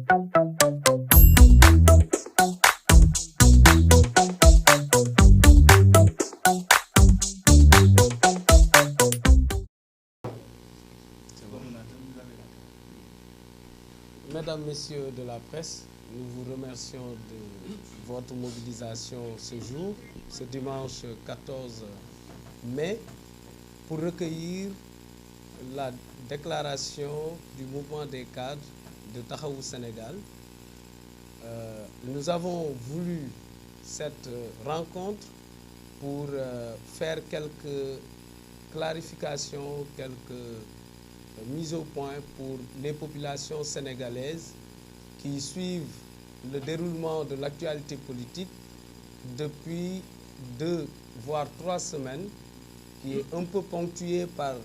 Mesdames, Messieurs de la presse, nous vous remercions de votre mobilisation ce jour, ce dimanche 14 mai, pour recueillir la déclaration du mouvement des cadres de Taxawu Sénégal. Nous avons voulu cette rencontre pour faire quelques clarifications, quelques mise au point pour les populations sénégalaises qui suivent le déroulement de l'actualité politique depuis 2 voire 3 semaines, qui est un peu ponctuée par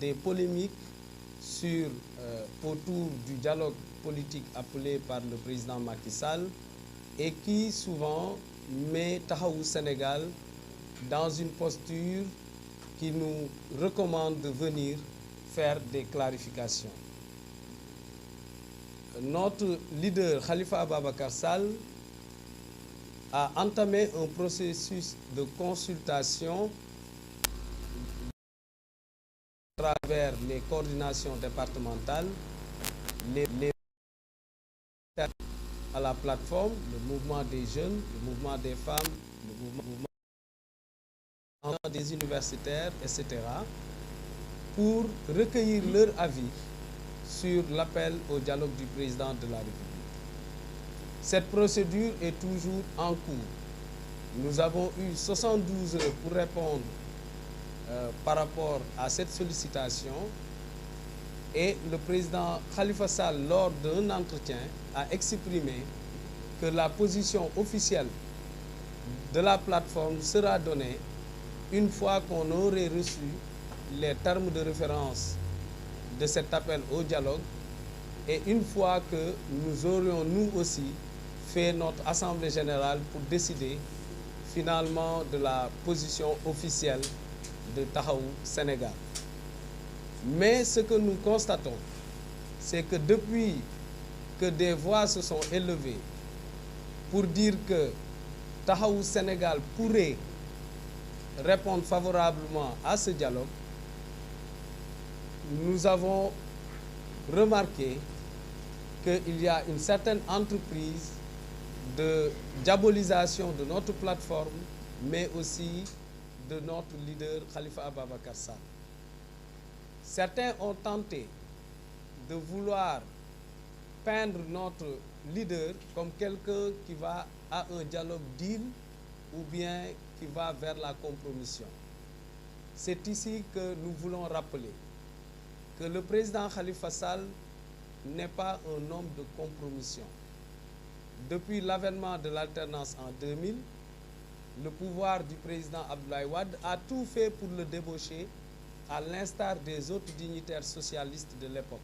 des polémiques autour du dialogue politique appelé par le président Macky Sall et qui souvent met Taxawu Sénégal dans une posture qui nous recommande de venir faire des clarifications. Notre leader Khalifa Ababacar Sall a entamé un processus de consultation à travers les coordinations départementales, les à la plateforme, le mouvement des jeunes, le mouvement des femmes, le mouvement des universitaires, etc., pour recueillir leur avis sur l'appel au dialogue du président de la République. Cette procédure est toujours en cours. Nous avons eu 72 heures pour répondre par rapport à cette sollicitation et le président Khalifa Sall, lors d'un entretien, a exprimé que la position officielle de la plateforme sera donnée une fois qu'on aurait reçu les termes de référence de cet appel au dialogue et une fois que nous aurions nous aussi fait notre assemblée générale pour décider finalement de la position officielle de Taxawu Sénégal. Mais ce que nous constatons, c'est que depuis que des voix se sont élevées pour dire que Taxawu Sénégal pourrait répondre favorablement à ce dialogue, nous avons remarqué qu'il y a une certaine entreprise de diabolisation de notre plateforme, mais aussi de notre leader Khalifa Ababacar Sall. Certains ont tenté de vouloir peindre notre leader comme quelqu'un qui va à un dialogue deal ou bien qui va vers la compromission. C'est ici que nous voulons rappeler que le président Khalifa Sall n'est pas un homme de compromission. Depuis l'avènement de l'alternance en 2000, le pouvoir du président Abdoulaye Wade a tout fait pour le débaucher, à l'instar des autres dignitaires socialistes de l'époque.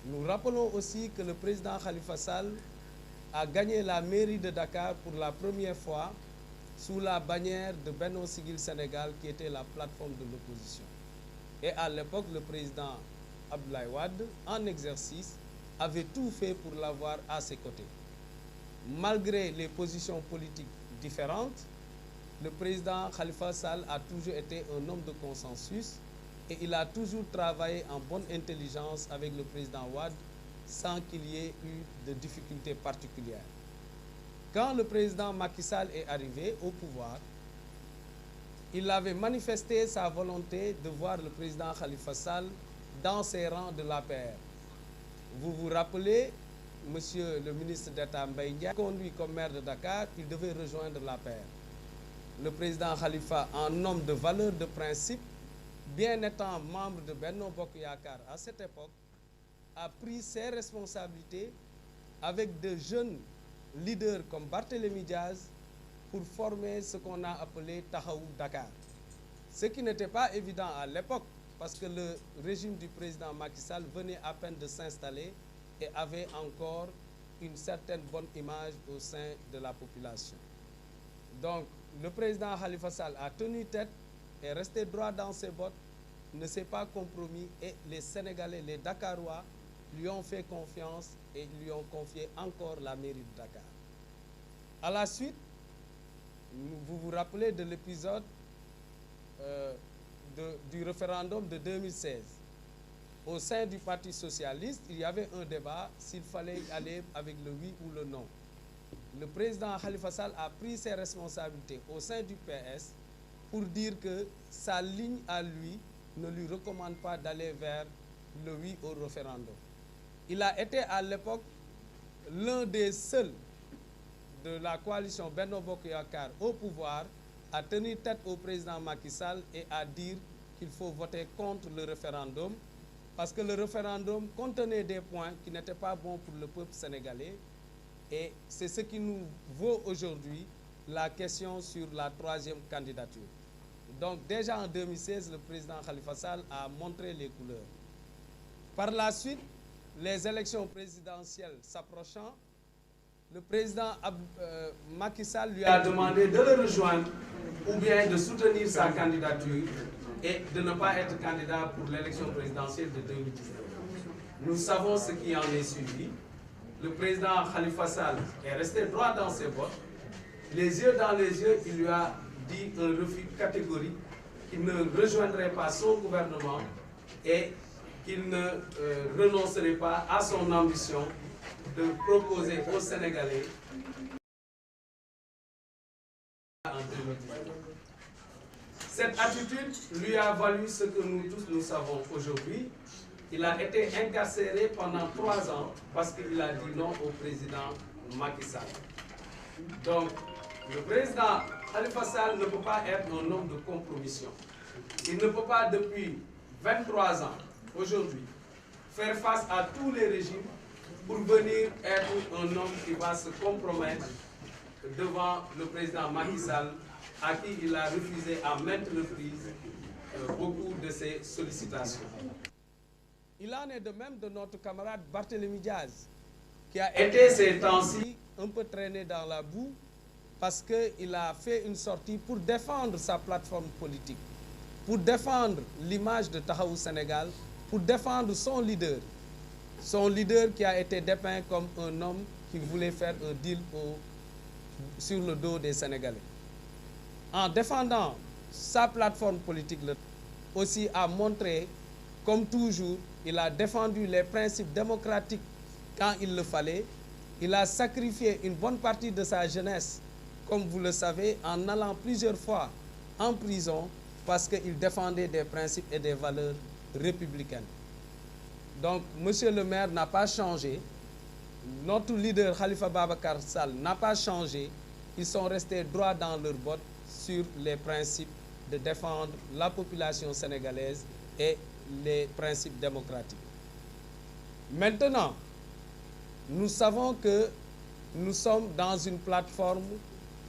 Nous rappelons aussi que le président Khalifa Sall a gagné la mairie de Dakar pour la première fois sous la bannière de Benno Siggil Sénégal, qui était la plateforme de l'opposition. Et à l'époque, le président Abdoulaye Wade, en exercice, avait tout fait pour l'avoir à ses côtés. Malgré les positions politiques différentes, le président Khalifa Sall a toujours été un homme de consensus et il a toujours travaillé en bonne intelligence avec le président Wade sans qu'il y ait eu de difficultés particulières. Quand le président Macky Sall est arrivé au pouvoir, il avait manifesté sa volonté de voir le président Khalifa Sall dans ses rangs de l'APR. Vous vous rappelez, monsieur le ministre d'État Mbaye Ndiaye, conduit comme maire de Dakar, il devait rejoindre l'APR. Le président Khalifa, en homme de valeur, de principe, bien étant membre de Benno Bokk Yakaar à cette époque, a pris ses responsabilités avec de jeunes leaders comme Barthélémy Diaz pour former ce qu'on a appelé Taxawu Dakar. Ce qui n'était pas évident à l'époque parce que le régime du président Macky Sall venait à peine de s'installer et avait encore une certaine bonne image au sein de la population. Donc, le président Khalifa Sall a tenu tête, est resté droit dans ses bottes, ne s'est pas compromis et les Sénégalais, les Dakarois, lui ont fait confiance et lui ont confié encore la mairie de Dakar. À la suite, vous vous rappelez de l'épisode du référendum de 2016. Au sein du Parti socialiste, il y avait un débat s'il fallait aller avec le oui ou le non. Le président Khalifa Sall a pris ses responsabilités au sein du PS pour dire que sa ligne à lui ne lui recommande pas d'aller vers le oui au référendum. Il a été à l'époque l'un des seuls de la coalition Benno Bokk Yakaar au pouvoir à tenir tête au président Macky Sall et à dire qu'il faut voter contre le référendum parce que le référendum contenait des points qui n'étaient pas bons pour le peuple sénégalais et c'est ce qui nous vaut aujourd'hui la question sur la troisième candidature. Donc déjà en 2016, le président Khalifa Sall a montré les couleurs. Par la suite, les élections présidentielles s'approchant, le président Macky Sall lui a demandé de le rejoindre ou bien de soutenir sa candidature et de ne pas être candidat pour l'élection présidentielle de 2019. Nous savons ce qui en est suivi. Le président Khalifa Sall est resté droit dans ses bottes. Les yeux dans les yeux, il lui a dit un refus catégorique qu'il ne rejoindrait pas son gouvernement et qu'il ne renoncerait pas à son ambition de proposer aux Sénégalais en 2019. Cette attitude lui a valu ce que nous tous nous savons aujourd'hui. Il a été incarcéré pendant 3 ans parce qu'il a dit non au président Macky Sall. Donc, le président Khalifa Sall ne peut pas être un homme de compromission. Il ne peut pas, depuis 23 ans, aujourd'hui, faire face à tous les régimes pour venir être un homme qui va se compromettre devant le président Macky Sall, à qui il a refusé à maintes reprises beaucoup de ses sollicitations. Il en est de même de notre camarade Barthélémy Diaz, qui a été ces temps-ci un peu traîné dans la boue parce qu'il a fait une sortie pour défendre sa plateforme politique, pour défendre l'image de Taxawu Sénégal, pour défendre son leader qui a été dépeint comme un homme qui voulait faire un deal sur le dos des Sénégalais. En défendant sa plateforme politique, aussi a montré, comme toujours, il a défendu les principes démocratiques quand il le fallait. Il a sacrifié une bonne partie de sa jeunesse, comme vous le savez, en allant plusieurs fois en prison parce qu'il défendait des principes et des valeurs républicaines. Donc, monsieur le maire n'a pas changé. Notre leader Khalifa Babacar Sall n'a pas changé. Ils sont restés droits dans leurs bottes sur les principes de défendre la population sénégalaise et les principes démocratiques. Maintenant, nous savons que nous sommes dans une plateforme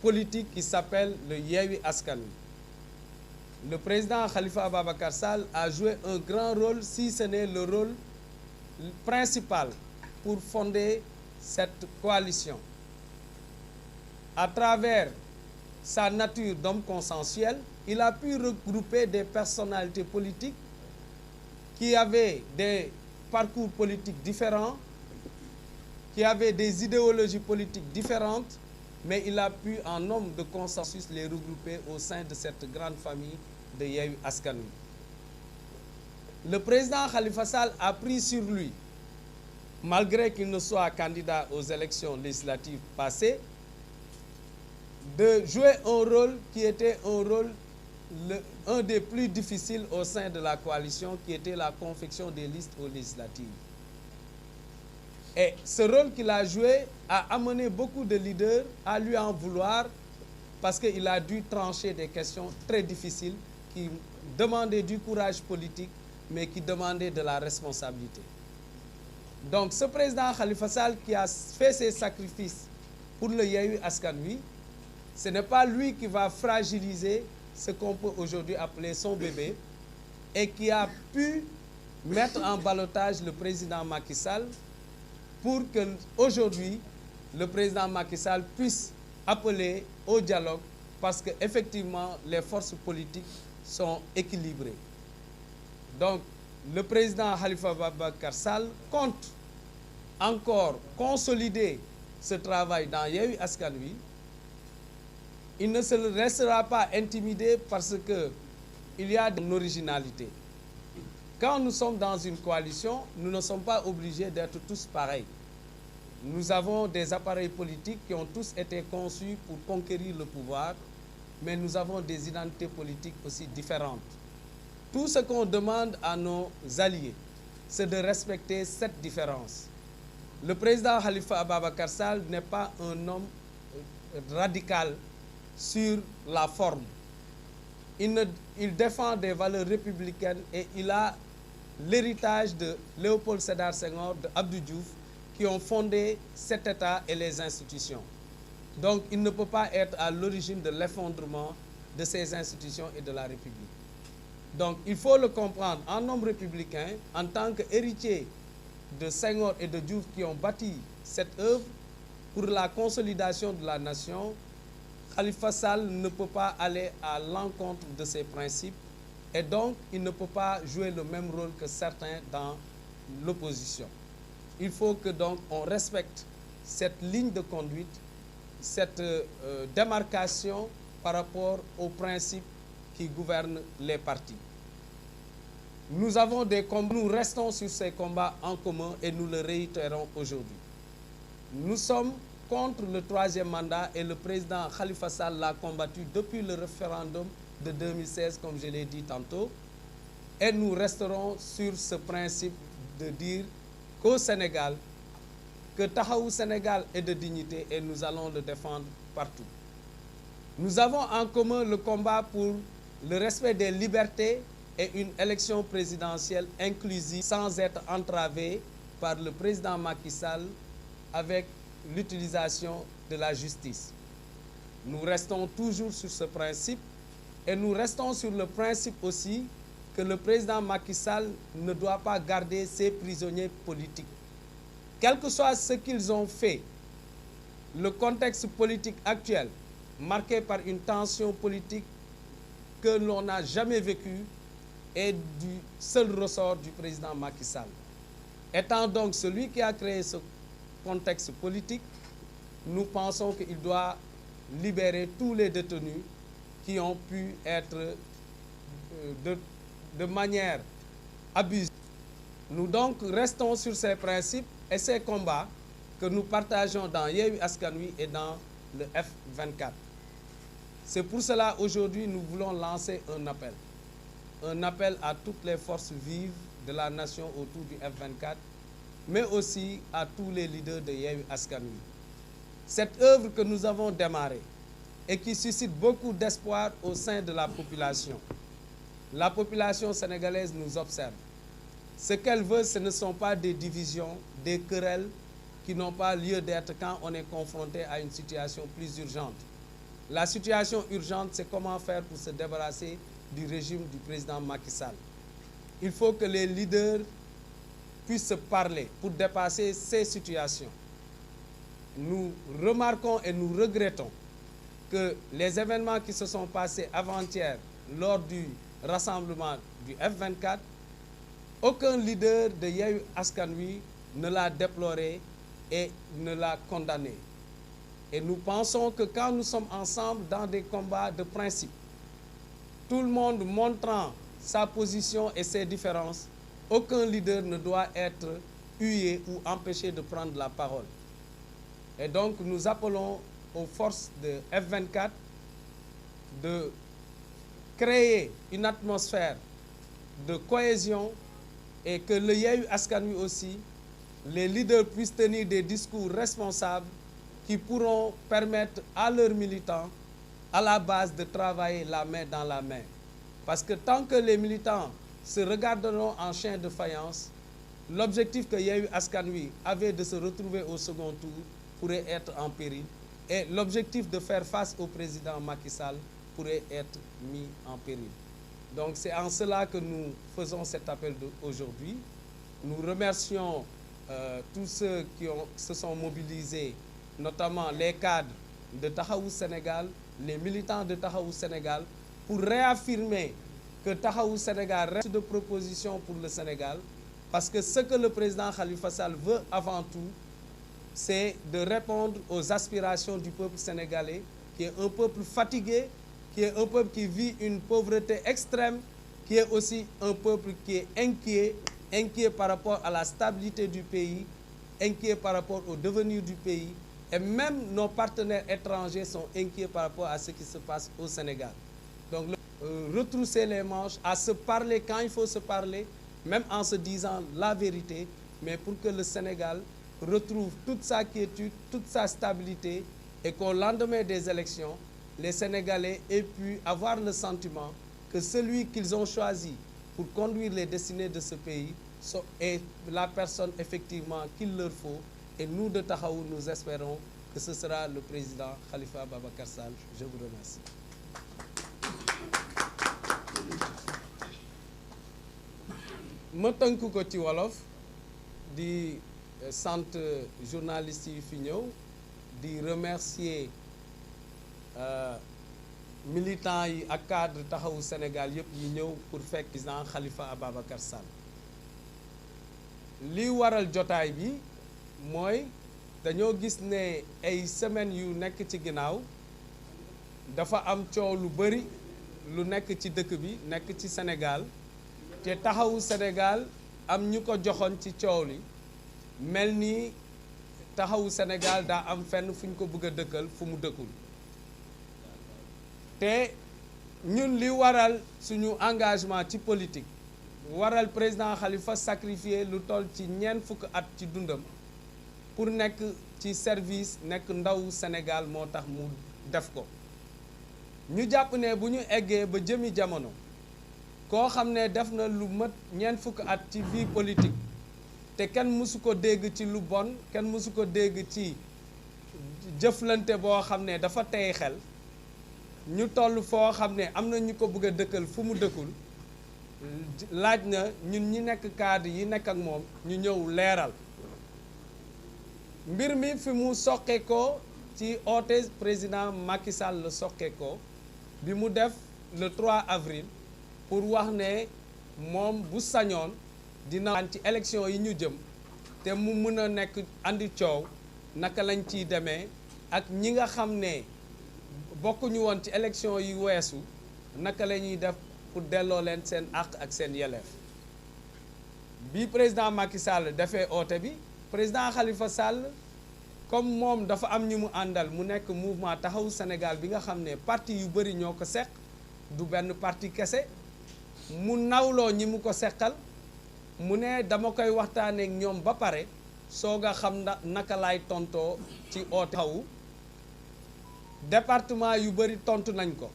politique qui s'appelle le Yewwi Askan Wi. Le président Khalifa Ababacar Sall a joué un grand rôle, si ce n'est le rôle principal, pour fonder cette coalition. À travers sa nature d'homme consensuel, il a pu regrouper des personnalités politiques qui avaient des parcours politiques différents, qui avaient des idéologies politiques différentes, mais il a pu, en homme de consensus, les regrouper au sein de cette grande famille de Yewwi Askan Wi. Le président Khalifa Sall a pris sur lui, malgré qu'il ne soit candidat aux élections législatives passées, de jouer un rôle qui était un des plus difficiles au sein de la coalition, qui était la confection des listes aux législatives. Et ce rôle qu'il a joué a amené beaucoup de leaders à lui en vouloir parce qu'il a dû trancher des questions très difficiles qui demandaient du courage politique, mais qui demandaient de la responsabilité. Donc ce président Khalifa Sall qui a fait ses sacrifices pour le Yewwi Askan Wi, ce n'est pas lui qui va fragiliser ce qu'on peut aujourd'hui appeler son bébé et qui a pu mettre en ballottage le président Macky Sall pour que aujourd'hui le président Macky Sall puisse appeler au dialogue parce qu'effectivement les forces politiques sont équilibrées. Donc le président Khalifa Ababacar Sall compte encore consolider ce travail dans Yewwi Askan Wi. Il ne se restera pas intimidé parce qu'il y a une originalité. Quand nous sommes dans une coalition, nous ne sommes pas obligés d'être tous pareils. Nous avons des appareils politiques qui ont tous été conçus pour conquérir le pouvoir, mais nous avons des identités politiques aussi différentes. Tout ce qu'on demande à nos alliés, c'est de respecter cette différence. Le président Khalifa Ababacar Sall n'est pas un homme radical sur la forme. Il défend des valeurs républicaines et il a l'héritage de Léopold Sédar Senghor, de Abdou Diouf, qui ont fondé cet État et les institutions. Donc, il ne peut pas être à l'origine de l'effondrement de ces institutions et de la République. Donc, il faut le comprendre en homme républicain, en tant qu'héritier de Senghor et de Diouf qui ont bâti cette œuvre pour la consolidation de la nation. Khalifa Sall ne peut pas aller à l'encontre de ces principes et donc il ne peut pas jouer le même rôle que certains dans l'opposition. Il faut que donc on respecte cette ligne de conduite, cette démarcation par rapport aux principes qui gouvernent les partis. Nous avons des combats, nous restons sur ces combats en commun et nous le réitérons aujourd'hui. Nous sommes contre le troisième mandat et le président Khalifa Sall l'a combattu depuis le référendum de 2016, comme je l'ai dit tantôt. Et nous resterons sur ce principe de dire qu'au Sénégal, que Taxawu Sénégal est de dignité et nous allons le défendre partout. Nous avons en commun le combat pour le respect des libertés et une élection présidentielle inclusive sans être entravée par le président Macky Sall avec l'utilisation de la justice. Nous restons toujours sur ce principe et nous restons sur le principe aussi que le président Macky Sall ne doit pas garder ses prisonniers politiques. Quel que soit ce qu'ils ont fait, le contexte politique actuel, marqué par une tension politique que l'on n'a jamais vécue, est du seul ressort du président Macky Sall. Étant donc celui qui a créé ce contexte politique, nous pensons qu'il doit libérer tous les détenus qui ont pu être de manière abusive. Nous donc restons sur ces principes et ces combats que nous partageons dans Yewwi Askan Wi et dans le F24. C'est pour cela aujourd'hui nous voulons lancer un appel à toutes les forces vives de la nation autour du F24, mais aussi à tous les leaders de Yewwi Askan Wi. Cette œuvre que nous avons démarrée et qui suscite beaucoup d'espoir au sein de la population sénégalaise nous observe. Ce qu'elle veut, ce ne sont pas des divisions, des querelles qui n'ont pas lieu d'être quand on est confronté à une situation plus urgente. La situation urgente, c'est comment faire pour se débarrasser du régime du président Macky Sall. Il faut que les leaders puissent se parler pour dépasser ces situations. Nous remarquons et nous regrettons que les événements qui se sont passés avant-hier lors du rassemblement du F24, aucun leader de Yewwi Askan Wi ne l'a déploré et ne l'a condamné. Et nous pensons que quand nous sommes ensemble dans des combats de principe, tout le monde montrant sa position et ses différences, aucun leader ne doit être hué ou empêché de prendre la parole. Et donc nous appelons aux forces de F24 de créer une atmosphère de cohésion et que le Yewwi Askan Wi aussi, les leaders puissent tenir des discours responsables qui pourront permettre à leurs militants, à la base, de travailler la main dans la main. Parce que tant que les militants se regarderont en chien de faïence, l'objectif que Yewwi Askan Wi avait de se retrouver au second tour pourrait être en péril. Et l'objectif de faire face au président Macky Sall pourrait être mis en péril. Donc c'est en cela que nous faisons cet appel aujourd'hui. Nous remercions tous ceux qui se sont mobilisés, notamment les cadres de Taxawu Sénégal, les militants de Taxawu Sénégal, pour réaffirmer que Taxawu Sénégal reste de proposition pour le Sénégal, parce que ce que le président Khalifa Sall veut avant tout, c'est de répondre aux aspirations du peuple sénégalais, qui est un peuple fatigué, qui est un peuple qui vit une pauvreté extrême, qui est aussi un peuple qui est inquiet par rapport à la stabilité du pays, inquiet par rapport au devenir du pays, et même nos partenaires étrangers sont inquiets par rapport à ce qui se passe au Sénégal. Donc, retrousser les manches, à se parler quand il faut se parler, même en se disant la vérité, mais pour que le Sénégal retrouve toute sa quiétude, toute sa stabilité, et qu'au lendemain des élections, les Sénégalais aient pu avoir le sentiment que celui qu'ils ont choisi pour conduire les destinées de ce pays est la personne effectivement qu'il leur faut. Et nous de Taxawu, nous espérons que ce sera le président Khalifa Ababacar Sall. Je vous remercie. ma tënk ko ci wolof di sant journalistes yi fi ñëw di remercier militants yi ak cadre Taxawu Sénégal yëpp yi ñëw pour fekk président Khalifa Ababacar Sall. li waral jotaay bi mooy dañoo gis ne ay semaines yu nekk ci ginnaaw dafa am coow lu bari lu nekk ci dëkk bi nekk ci Sénégal te Taxawu Sénégal am ñu ko joxoon ci coow li mel ni Taxawu Sénégal daa am fenn fu ñu ko bëgg a dëkkal fu mu dëkkul te ñun li waral suñu engagement ci politique waral président Khalifa sacrifier lu toll ci ñeent fukk at ci dundam pour nekk ci service nekk ndaw Sénégal moo tax mu def ko ñu jàpp ne bu ñu eggee ba jëmi jamono koo xam ne def na lu mat ñeent fukk at ci vie politique te kenn mësu ko dégg ci lu bon kenn mësu ko dégg ci jëflante boo xam ne dafa tey xel ñu toll foo xam ne am na ñu ko bëgg a dëkkal fu mu dëkkul laaj na ñun ñi nekk cadre yi nekk ak moom ñu ñëw leeral mbir mi fi mu soqe ko ci oote président Macky Sall la soqe ko bi mu def le 3 avril pour wax ne moom bu sañoon dina ci élection yi ñu jëm te mu mën a nekk andi coow naka lañ ciy demee ak ñi nga xam ne bokkuñu woon ci élection yi weesu naka la ñuy def pour delloo leen seen àq ak seen yelleef bi président Macky Sall defee oote bi président Khalifa Sall comme moom dafa am ñu mu àndal mu nekk mouvement Taxawu Sénégal bi nga xam ne parti yu bëri ñoo ko seq du benn parti kese mu nawloo ñi mu ko seqal mu ne dama koy waxtaanee ak ñoom ba pare soog a xam naka laay tontoo ci oote Taxawu département yu bëri tontu nañ ko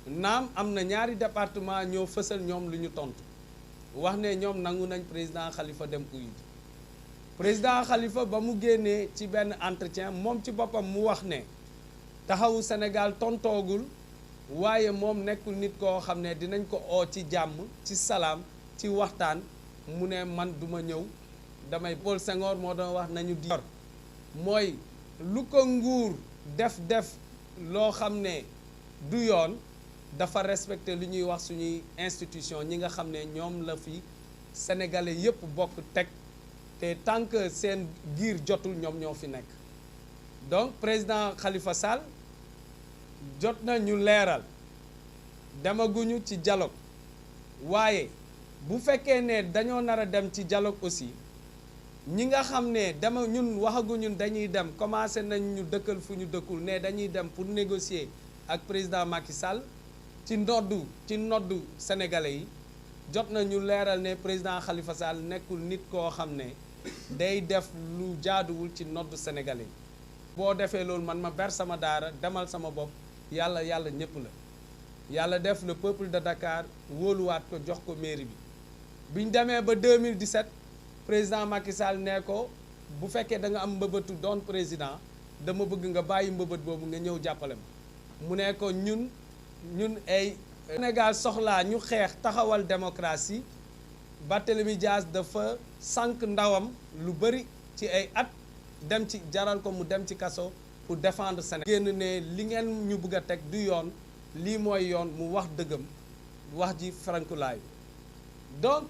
naam am na ñaari département ñoo fësal ñoom lu ñu tontu wax ne ñoom nangu nañ président Khalifa dem uyu président Khalifa ba mu génnee ci benn entretien moom ci boppam mu wax ne Taxawu Sénégal tontoogul waaye moom nekkul nit koo xam ne dinañ ko oo ci jàmm ci salaam ci waxtaan mu ne man duma ñëw damay Paul Senghor moo doon wax nañu di mooy lu ko nguur def loo xam ne du yoon dafa respecté lu ñuy wax suñuy institution ñi nga xam ne ñoom la fi sénégalais yépp bokk teg te tant que seen giir jotul ñoom ñoo fi nekk donc président Khalifa Sall jot na ñu leeral demaguñu ci dialogue waaye bu fekkee ne dañoo nar a dem ci dialogue aussi ñi nga xam ne ñun waxaguñu dañuy dem commencé nañ ñu dëkkal fu ñu dëkkul ne dañuy dem pour négocier ak président Macky Sall ci noddu sénégalais yi jot na ñu leeral ne président Khalifa Sall nekkul nit koo xam ne day def lu jaaduwul ci noddu sénégalais yi boo defee loolu man ma ber sama daara demal sama bopp yàlla ñëpp la yàlla def le peuple de Dakar wóoluwaat ko jox ko mairie bi biñ demee ba 2017 président Macky Sall ne ko bu fekkee da nga am mbëbëtu doon président dama bëgg nga bàyyi mbëbët boobu nga ñëw jàppale ma mu ne ko ñun ay Sénégal soxlaa ñu xeex taxawal démocratie Barthélémy Dias dafa sànq ndawam lu bëri ci ay at dem ci jaral ko mu dem ci kaso pour défendre Sénégal génn ne li ngeen ñu bëgg a teg du yoon lii mooy yoon mu wax dëggam wax ji farankulaayu donc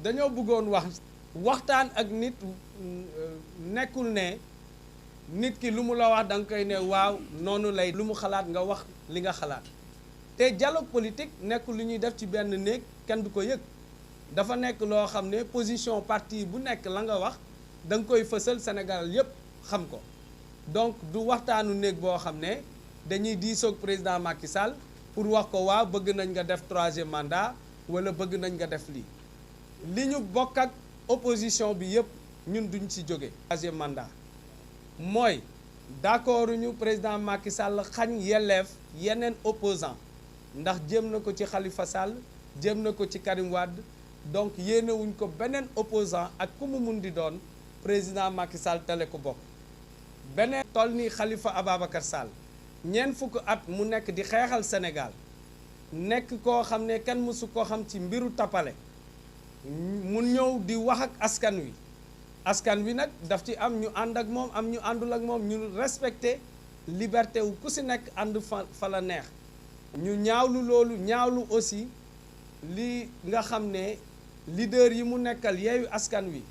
dañoo bëggoon waxtaan ak nit nekkul ne nit ki lu mu la wax da nga koy ne waaw noonu lay lu mu xalaat nga wax li nga xalaat te dialogue politique nekkul lu ñuy def ci benn néeg kenn du ko yëg dafa nekk loo xam ne position parti bu nekk la nga wax da nga koy fësal Sénégal yépp xam ko donc du waxtaanu néeg boo xam ne dañuy diisoog président Macky Sall pour wax ko waaw bëgg nañ nga def 3e mandat wala bëgg nañ nga def lii li ñu bokk ak opposition bi yépp ñun duñ ci jóge 3e mandat mooy d'accord ñu président Macky Sall xañ yelleef yeneen opposant ndax jéem na ko ci Khalifa Sall jéem na ko ci Karim Wade donc yéenewuñ ko beneen opposant ak ku mu mun di doon président Macky Sall tele ko bokk beneen toll ni Khalifa Ababacar Sall ñeent fukk at mu nekk di xeexal Sénégal nekk koo xam ne kenn mësu koo xam ci mbiru tappale mu ñëw di wax ak askan wi nag daf ci am ñu ànd ak moom am ñu àndul ak moom ñu respecté liberté wu ku si nekk ànd fa la neex ñu ñaawlu loolu ñaawlu aussi li nga xam ne leader yi mu nekkal yeewu askan wi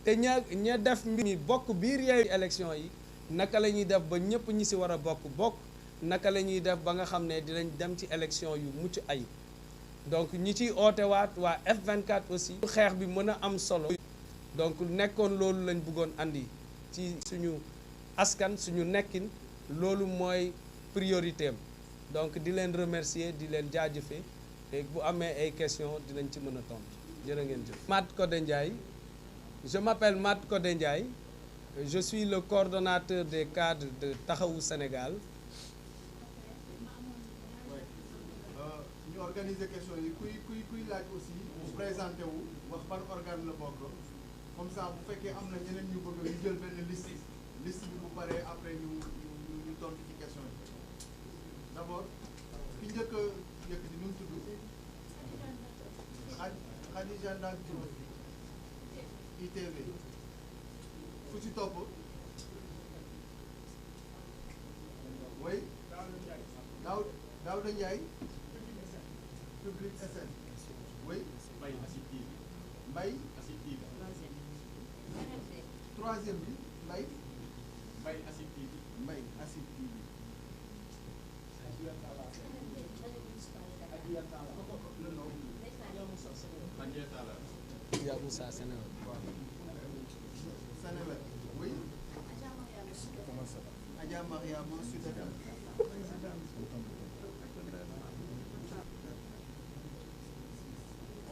te ña def mbir mi bokk biir yeewu élection yi naka la ñuy def ba ñëpp ñi si war a bokk naka la ñuy def ba nga xam ne dinañ dem ci élection yu mucc ayib donc ñi ciy ootewaat waa F24 aussi xeex bi mën a am solo donc nekkoon loolu lañ bëggoon andi ci suñu askan suñu nekkin loolu mooy priorité am donc di leen remercier di leen jaajëfe te bu amee ay questions dinañ ci mën a tontu jërë ngeen jëf. Mat Codé Ndiaye, je m'appelle Mat Codé Ndiaye, je suis le coordonnateur des cadres de Taxawu Sénégal. ñu organiser question yi kuy laaj aussi mu présenté wu wax ban organe la bokk comme ça bu fekkee am na ñeneen ñu bëgg ñu jël benn liste bi bu paree après ñu tontu ci question yi d'abord ki njëkk di nu mu tudd Khadija Ndak Diouf ITV fu ci topp oui Daouda Ndiaye Public SN oui Mbaye troisième bi Mbaye Asib TV Ya Moussa Sénégal. Sénégal oui Adja Mariama Sud FM.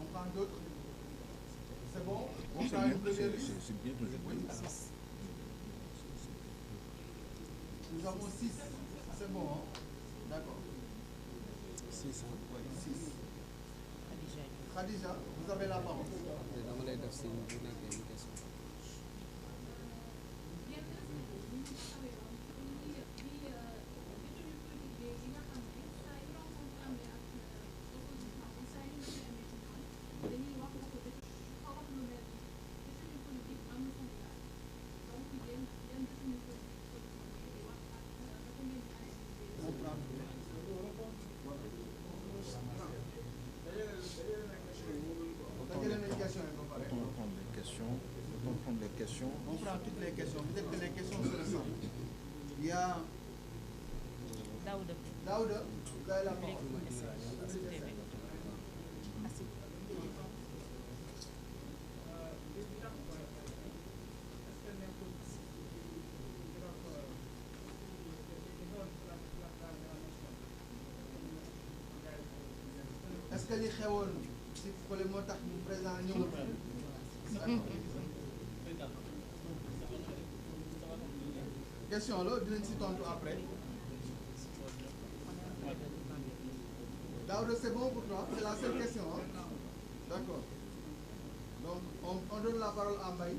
On prend d'autres. C'est bon? On prend une première liste. Oui. Nous avons 6. C'est bon, hein? D'accord. 6, hein? Oui, 6. Khadija, vous avez la parole. On prend toutes les questions. Peut-être que les questions se ressemblent. Il y a Daouda, vous avez la parole. Est-ce que li xewoon si fële moo tax mu président ñëwul question la dinañ si tontu après. Daouda, c'est bon pour toi? C'est la seule question, hein? D'accord. Donc on donne la parole à Mbaye.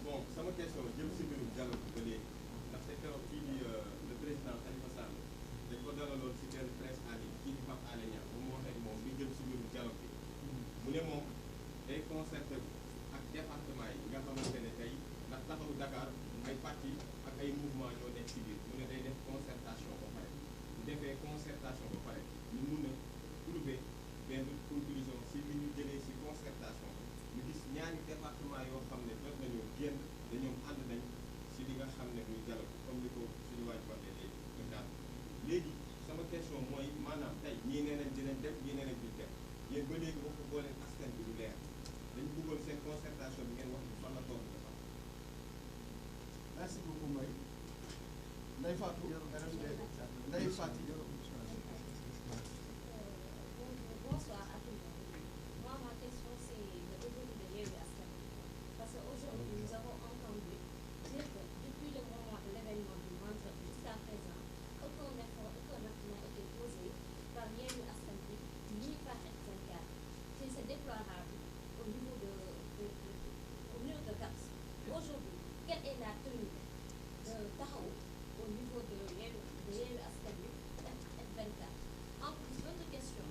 Bon, sama question jëm si mbirum dialogue ba léegi ndaxte keroog kii di le président Khalifa Sall dañ ko dalaloon si benn presse en ligne kii di Pape Alé Niang ba mu waxee moom li jëm si mbirum dialogue bi mu ne moom day concerté ak département yi nga xamante ne tey ndax taxawu Dakar ay parti ak ay mouvement ñoo nekk si biir mu ne day def concertation ba pare bu defee concertation ba pare ñu mun a trouver benn conclusion si li ñu jëlee si concertation ñu gis ñaari département yoo xam ne jot nañoo génn dañoo ànd nañ si li nga xam ne muy dialogue comme ni ko suñu waaj waxee léegi sama question mooy maanaam tey ñii nee nañ dinañ def ñii nee nañ duñ def yéen ba léegi wax ko boo leen askan bi du leer dañ bëggoon seen concertation bi ngeen wax ni fan la toog dafa. Merci beaucoup Mbaye. Ndeye Fatou RFD Ndeye Fatou. Bonsoir à tout le monde. Moi, ma question, c'est le début de Yewwi Askan Wi. Parce qu'aujourd'hui, nous avons entendu dire que depuis le moment de l'événement du vendredi jusqu'à présent, aucun effort, aucun acte n'a été posé par Yewwi Askan Wi ni par F24. C'est déplorable au niveau de GAPS. Aujourd'hui, quelle est la tenue de Taxawu au niveau de Yewwi Askan Wi F24? En plus, une autre question.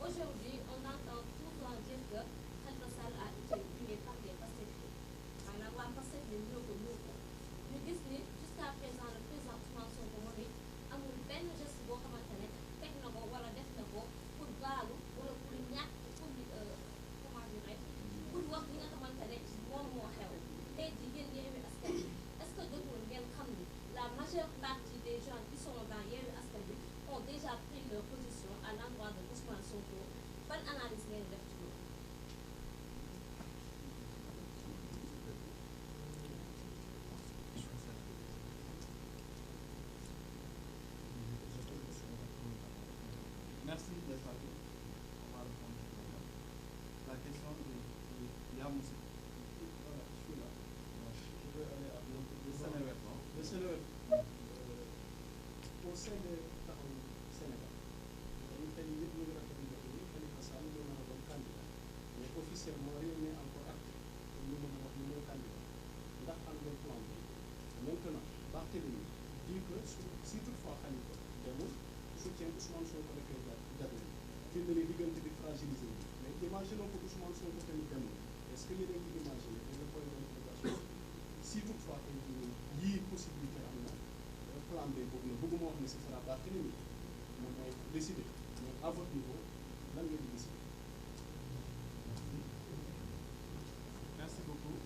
Aujourd'hui, on entend tout le temps dire que Khalifa Sall a été tué par des Pastefis. Maanaam waa Pastef ñoo ko ñu gis ni jusqu'à présent le président Ousmane Sonko moom it amul benn geste boo xamante ne teg na ko wala def na ko pour baalu wala pour ñàkk pour comment dirais pour wax li nga xamante ne moom moo xew tey jii yéen Yewwi Askan Wi est-ce que jotul ngeen xam ni la majeure partie des gens qui sont dans Yewwi Askan Wi ont déjà pris leur position à l'endroit de Ousmane Sonko. Ban analyse ngeen def ci loolu. Merci Ndeye Fatou. On va répondre. La question de Yamoussé. Voilà, je suis là. Je vais aller à Sénégal. Le Sénégal. Au sein de Taxawu Sénégal. dañu tey yëpp ñu ngi rafetlu ni Khalifa Sall ñu mën a doon candidat mais officiellement réew mi encore acte ñu mën a wax ni mooy candidat ndax am na plan bi maintenant Barthélémy dit que si toutefois Khalifa demul soutien Ousmane Sonko la koy jàppale fi mu ne nii diggante bi fragilisé bi mais imaginons que Ousmane Sonko tamit demul est-ce que yéen a ngi imaginer le point d'interrogation si toutefois tey yii possibilité am na plan B boobu nag bëgguma wax ne ce sera Barthélémy moom mooy décider mais à votre niveau lan ngeen di décider. Merci beaucoup.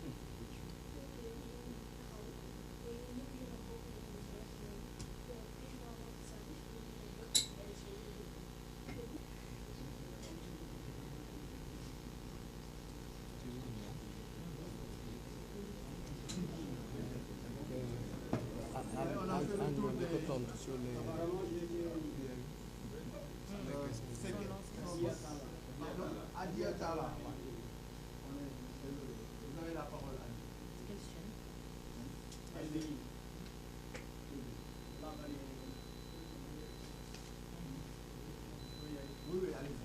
Adia Talla. Vous avez la parole, Adia. Oui, allez-y.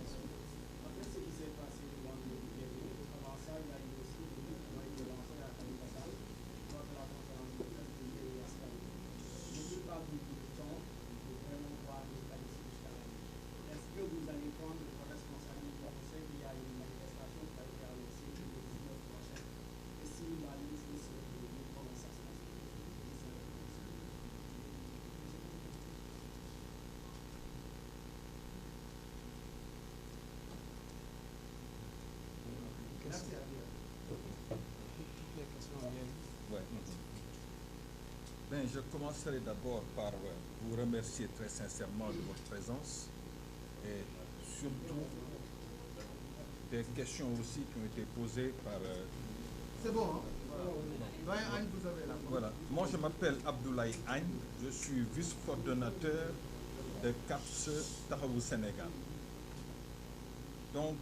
Après ce qui s'est passé vendredi dernier, avant ça, il y a eu aussi des luttes qui ont été lancées à Khalifa Sall lors de la conférence de presse de Yewwi Askan Wi. Je ne veux pas beaucoup de temps pour vraiment voir les qualifier jusqu'à la nuit. Est-ce que vous allez prendre vos responsabilités? On sait qu'il y a une manifestation qui a été annoncée le 19 prochain. Et si la liste se réunit, comment ça se passe? Merci Adia. Ouais. Ben, je commencerai d'abord par vous remercier très sincèrement de votre présence et surtout des questions aussi qui ont été posées par... C'est bon, hein? Doyen Agne, vous avez la parole. Voilà. Moi, je m'appelle Abdoulaye Agne. Je suis vice-coordonnateur de CAPS Taxawu Sénégal. Donc,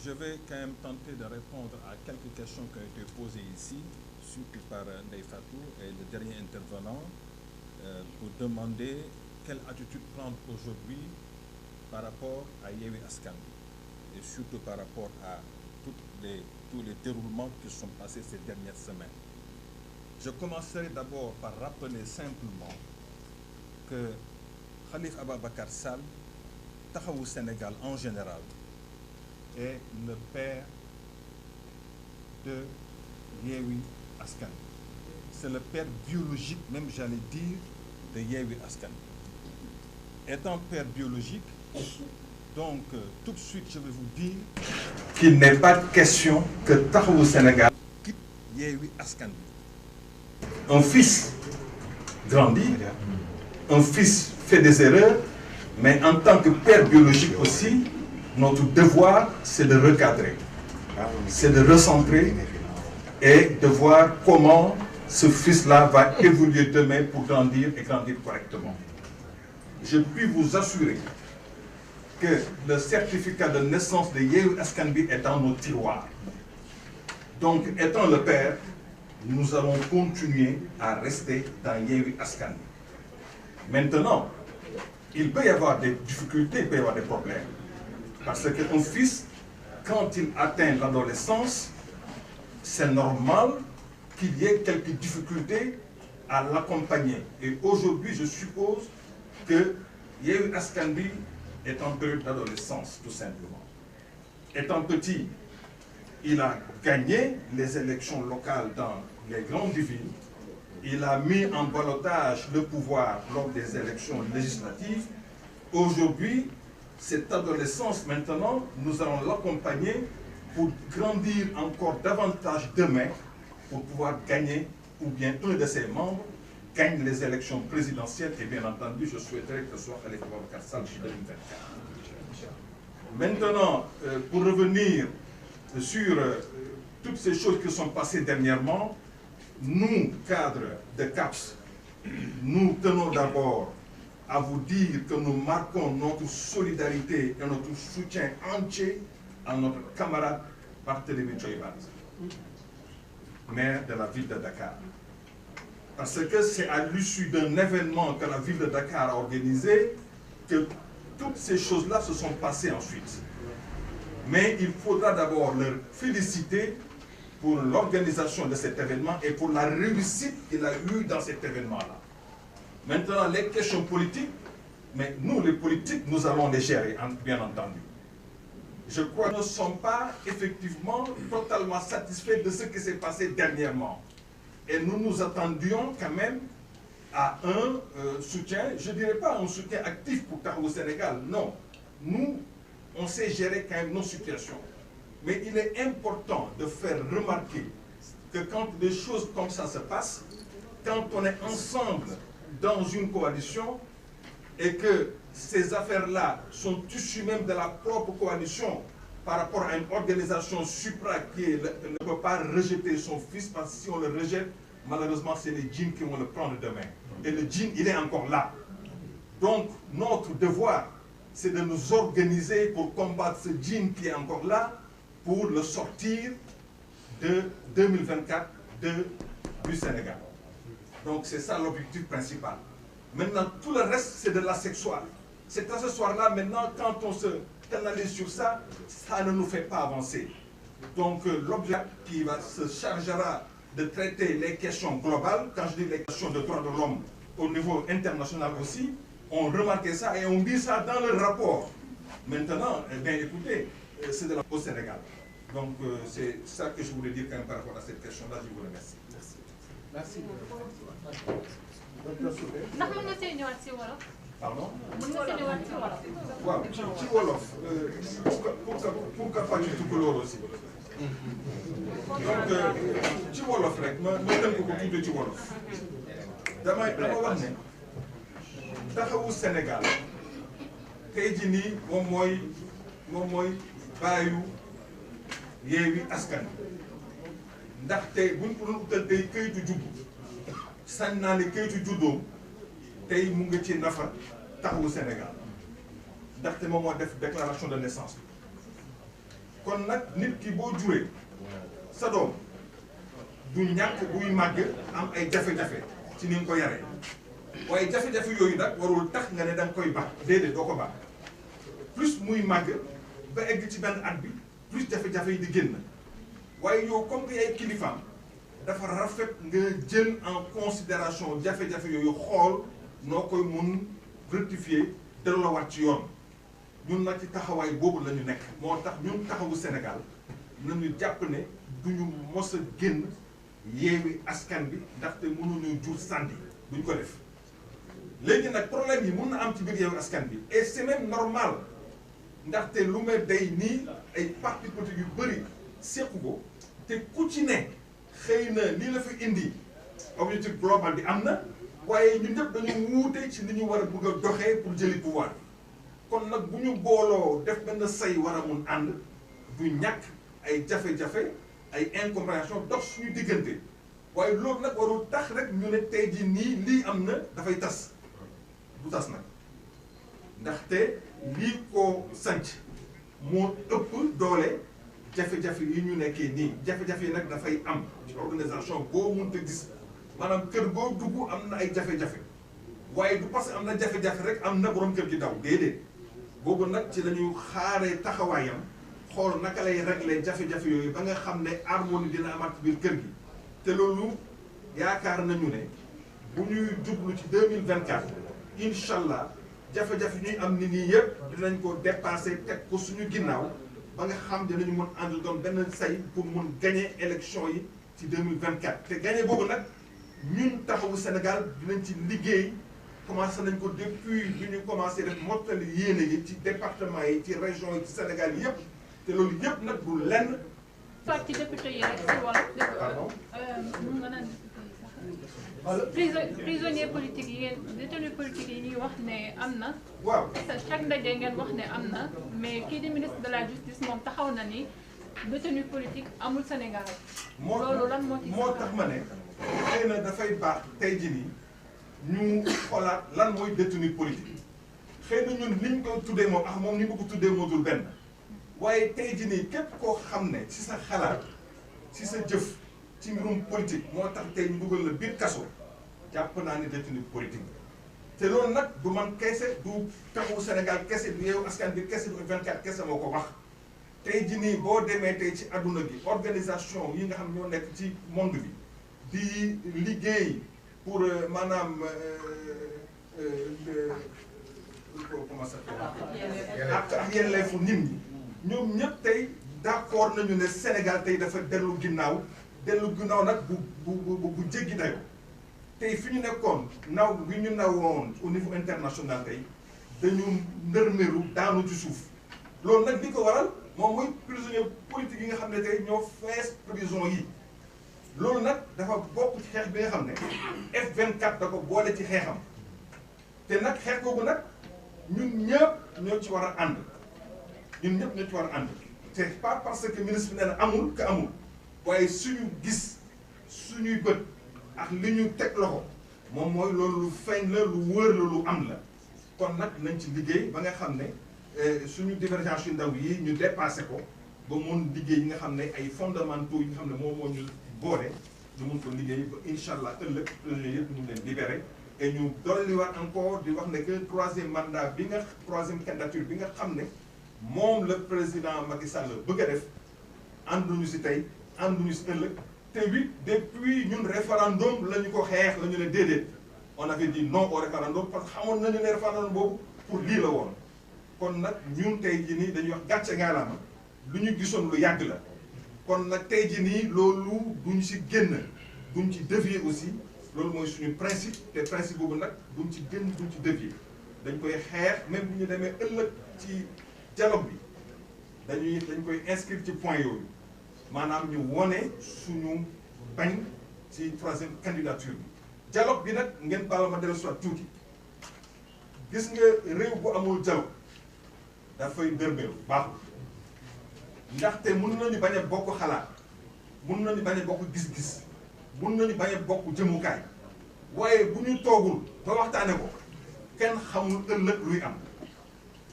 je vais quand même tenter de répondre à quelques questions qui ont été posées ici, surtout par Ndeye Fatou et le dernier intervenant, pour demander quelle attitude prendre aujourd'hui par rapport à Yewwi Askan Wi et surtout par rapport à tous les déroulements qui sont passés ces dernières semaines. Je commencerai d'abord par rappeler simplement que Khalifa Ababacar Sall, Taxawu Sénégal en général, est le père de Yewwi Askan Wi. C'est le père biologique, même j'allais dire, de Yewwi Askan Wi. Étant père biologique, Donc, tout de suite, je vais vous dire qu'il n'est pas question que Taxawu Sénégal quitte Yewwi Askan Wi. Un fils grandit, un fils fait des erreurs, mais en tant que père biologique aussi, notre devoir, c'est de recadrer, c'est de recentrer et de voir comment ce fils-là va évoluer demain pour grandir et grandir correctement. Je puis vous assurer que le certificat de naissance de Yewwi Askan Wi est dans nos tiroirs. Donc, étant le père, nous allons continuer à rester dans Yewwi Askan Wi. Maintenant, il peut y avoir des difficultés, il peut y avoir des problèmes. Parce qu'un fils, quand il atteint l'adolescence, c'est normal qu'il y ait quelques difficultés à l'accompagner. Et aujourd'hui, je suppose que Yewwi Askan Wi est en période d'adolescence, tout simplement. Étant petit, il a gagné les élections locales dans les grandes villes. Il a mis en ballottage le pouvoir lors des élections législatives. Aujourd'hui, cette adolescence, maintenant, nous allons l'accompagner pour grandir encore davantage demain, pour pouvoir gagner, ou bien un de ses membres gagne les élections présidentielles, et bien entendu, je souhaiterais que ce soit Khalifa Ababacar Sall en 2024. Maintenant, pour revenir sur toutes ces choses qui sont passées dernièrement, nous, cadres de CAPS, nous tenons d'abord à vous dire que nous marquons notre solidarité et notre soutien entier à notre camarade Barthélémy Toye Baldé, maire de la ville de Dakar. Parce que c'est à l'issue d'un événement que la ville de Dakar a organisé que toutes ces choses-là se sont passées ensuite. Mais il faudra d'abord leur féliciter pour l'organisation de cet événement et pour la réussite qu'il a eue dans cet événement-là. Maintenant, les questions politiques, mais nous, les politiques, nous allons les gérer, bien entendu. Je crois que nous ne sommes pas effectivement totalement satisfaits de ce qui s'est passé dernièrement. Et nous nous attendions quand même à un soutien, je ne dirais pas un soutien actif pour Taxawu Sénégal, non. Nous, on sait gérer quand même nos situations. Mais il est important de faire remarquer que quand des choses comme ça se passent, quand on est ensemble dans une coalition et que ces affaires-là sont issues même de la propre coalition par rapport à une organisation supra qui ne peut pas rejeter son fils, parce que si on le rejette, malheureusement, c'est les djinns qui vont le prendre demain. Et le djinn, il est encore là. Donc, notre devoir, c'est de nous organiser pour combattre ce djinn qui est encore là, pour le sortir de 2024 du Sénégal. Donc, c'est ça l'objectif principal. Maintenant, tout le reste, c'est de l'asexual. Cet accessoire-là, maintenant, quand on se canalise sur ça, ça ne nous fait pas avancer. Donc, l'objet qui se chargera de traiter les questions globales, quand je dis les questions de droits de l'homme au niveau international aussi, on remarquait ça et on dit ça dans le rapport. Maintenant, eh bien, écoutez, c'est de la au Sénégal. Donc, c'est ça que je voulais dire quand même par rapport à cette question-là. Je vous remercie. Merci. ndax mën nga see ñëwaat si wolof. Pardon? mën nga see ñëwaat si wolof. waaw ci wolof pour que fàttali tukulóor aussi. donc ci wolof rek ma tënk ko tuuti ci wolof. dama wax ne Taxawu Sénégal tey jii nii moom mooy baayu Yewwi Askan Wi ndaxte buñ ko doon utal tey këyitu juddu sañ naa ne këyitu juddoom tey mu nga ci nafa Taxawu Sénégal ndaxte moom moo def déclaration de naissance kon nag nit ki boo juree sa doom du ñàkk buy màgg am ay jafe-jafe ci ni nga ko yaree waaye jafe-jafe yooyu nag warul tax nga ne da nga koy baax déedéet doo ko baax plus muy màgg ba egg ci benn at bi plus jafe-jafe yi di génn waaye yow comme que ay kilifaam dafa rafet nga jël en considération jafe-jafe yooyu xool noo koy mun rectifier delloowaat ci yoon ñun nag ci taxawaay boobu la ñu nekk moo tax ñun Taxawu Sénégal nañu jàpp ne duñu mos a génn Yewwi Askan Wi ndaxte mënuñu jur sànni duñ ko def léegi nag problème yi mun na am ci biir Yewwi Askan Wi et c'est même normal ndaxte lu mel day nii ay parti politique yu bëri sequ ko te ku ci ne xëy na lii la fi indi objectif global bi am na waaye ñun ñëpp dañu wuute ci ni ñu war a bëgg a doxee pour jëli pouvoir kon nag bu ñu booloo def benn say war a mun ànd du ñàkk ay jafe-jafe ay incompréhension dox suñu diggante waaye loolu nag warul tax rek ñu ne tey jii nii lii am na dafay tas du tas nag ndaxte lii ko sanc moo ëpp doole jafe-jafe yi ñu nekkee nii jafe-jafe yi nag dafay am ci organisation boo mënta gis maanaam kër goo dugg am na ay jafe-jafe waaye du parce que am na jafe-jafe rek am na borom kër gi daw déedéet boobu nag ci la ñuy xaaree taxawaayam xool naka lay régler jafe-jafe yooyu ba nga xam ne harmonie dina amaat ci biir kër gi te loolu yaakaar nañu ne bu ñuy jublu ci 2024 incha allah jafe-jafe ñuy am ni nii yëpp dinañ ko dépasser teg ko suñu ginnaaw ba nga xam dinañu mën ànd doon benn say pour mun gagner élection yi ci 2024 te gagner boobu nag ñun taxawu Sénégal dinañ ci liggéey commencé nañ ko depuis bi ñu commencé def mottali yéene yi ci département yi ci région yi ci Sénégal yëpp te loolu yëpp nag du lenn. soit ci député yi rek si wàllu. mun nga naan prisonnier politique yi ngeen détenu politique yi ñuy wax ne am na. waaw chaque ndaje ngeen wax ne am na mais kii di ministre de la justice moom taxaw na ni détenu politique amul Sénégal. loolu lan moo ci moo tax ma ne xëy na dafay baax tey jii nii ñu xoolaat lan mooy détenu politique xëy na ñun niñ ko tuddee moom ak moom ni mu ko tuddee moo dul benn waaye tey jii nii képp koo xam ne ci sa xalaat ci sa jëf ci mbirum politique moo tax tey ñu dugal la biir kaso jàpp naa ne détenu politique te loolu nag du man kese du taxawu Sénégal kese du Yewwi Askan Wi kese du 24 kese moo ko wax tey jii nii boo demee tey ci adduna gi organisation yi nga xam ñoo nekk ci monde bi di liggéey pour maanaam comment ça ak yelleefu nit ñi ñoom ñëpp tey d'accord nañu ne Sénégal tey dafa dellu ginnaaw nag bu jéggi dayoo tey fi ñu nekkoon naw bi ñu nawoon au niveau international tey dañu ndërmeru daanu ci suuf loolu nag li ko waral moom mooy prisonnier politique yi nga xam ne tey ñoo fees prison yi loolu nag dafa bokk ci xeex bi nga xam ne F24 da ko boole ci xeexam te nag xeex googu nag ñun ñëpp ñoo ci war a ànd ñun ñëpp ñoo ci war a ànd c'est pas parce que ministre bi nee na amul que amul waaye suñu gis suñuy bët ak li ñu teg loxo moom mooy loolu lu feeñ la lu wër la lu am la kon nag nañ ci liggéey ba nga xam ne suñu divergence yu ndaw yi ñu dépassé ko ba mun liggéey yi nga xam ne ay fondamentaux yi nga xam ne moom moo ñu boole ñu mun ko liggéey ba incha allah ëllëg yëpp ñu leen libéré et ñu dolliwaat encore di wax ne que troisième candidature bi nga xam ne moom le président Macky Sall bëgg a def ànduñu si tey ànduñu si ëllëg te depuis ñun référendum la ñu ko xeex la ñu ne déedéet on avait dit non au référendum parce que xamoon nañu ne référendum boobu pour lii la woon kon nag ñun tey jii nii dañuy wax gàcce ngaalaama lu ñu gisoon lu yàgg la kon nag tey jii nii loolu duñ si génn duñ ci dévier aussi loolu mooy suñu principe te principe boobu nag duñ ci génn duñ ci dévier dañ koy xeex même bu ñu demee ëllëg ci dialogue bi dañ koy inscrire ci point yooyu maanaam ñu wone suñu bañ ci troisième candidature bi dialogue bi nag ngeen baal ma dellu soit tuuti gis nga réew bu amul dialogue dafay dërmeelu baaxul ndaxte mun nañu bañ a bokk xalaat mun nañu bañ a bokk gis-gis mun nañu bañ a bokk jëmukaay waaye bu ñu toogul ba waxtaane ko kenn xamul ëllëg luy am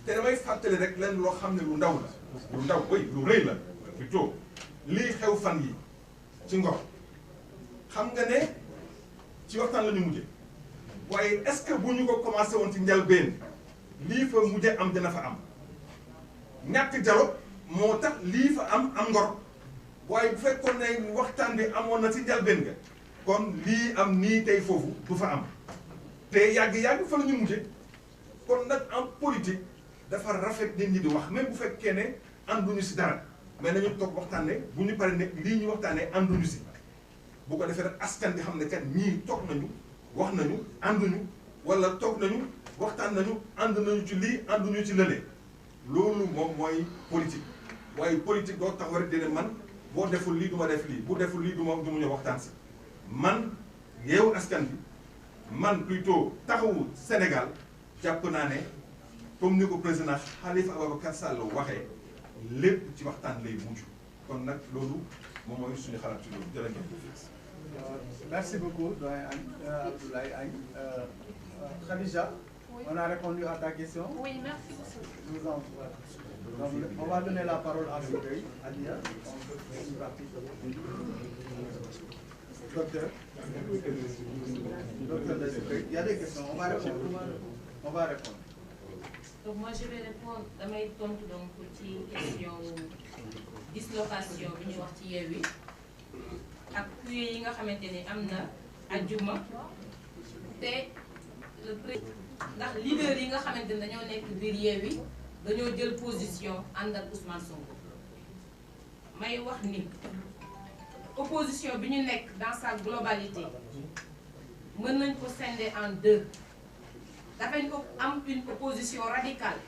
te damay fàttali rek leen loo xam ne lu ndaw la lu rëy la plutôt lii xew fan yi ci Ngor xam nga ne ci waxtaan la ñu mujje waaye est-ce que bu ñu ko commencé woon ci njëlbéen lii fa mujje am dina fa am ñàkk dialogue moo tax lii fa am Ngor waaye bu fekkoon ne waxtaan bi amoon na ci njëlbéen nga kon lii am nii tey foofu du fa am te yàgg-yàgg fa la ñu mujje kon nag en politique dafa rafet nit ñi di wax même bu fekkee ne ànduñu si dara mais nañu toog waxtaanee bu ñu paree ne lii ñu waxtaanee ànduñu si bu ko defee rek askan bi xam ne kat ñii toog nañu wax nañu ànduñu wala toog nañu waxtaan nañu ànd nañu ci lii ànduñu ci lële loolu moom mooy politique waaye politique doo tax war a dina man boo deful lii du ma def lii bu deful lii du ma ñëw waxtaan si man Yewwi Askan Wi man plutôt taxawu Sénégal jàpp naa ne comme ni ko président Khalifa Ababacar Sall waxee lépp ci waxtaan lay mujj kon nag loolu moom mooy suñu xalaat ci loolu jërë ngeen. Merci beaucoup, doyen Abdoulaye Agne. Khadija, on a répondu à ta question. Oui, merci beaucoup. Donc, on va donner la parole à Soukey, Alia. Docteur. Docteur de Soukey. Il y a des questions, on va répondre. On va répondre. Donc moi je vais répondre damay tontu donc ci question dislocation bi ñu wax ci Yewwi ak kuye yi nga xamante ni am na ajjuma te le président ndax leader yi nga xamante ni dañoo nekk biir Yewwi dañoo jël position ànd ak Ousmane Sonko may wax ni opposition bi ñu nekk dans sa globalité mën nañ ko scinder en deux. dafay am une opposition radicale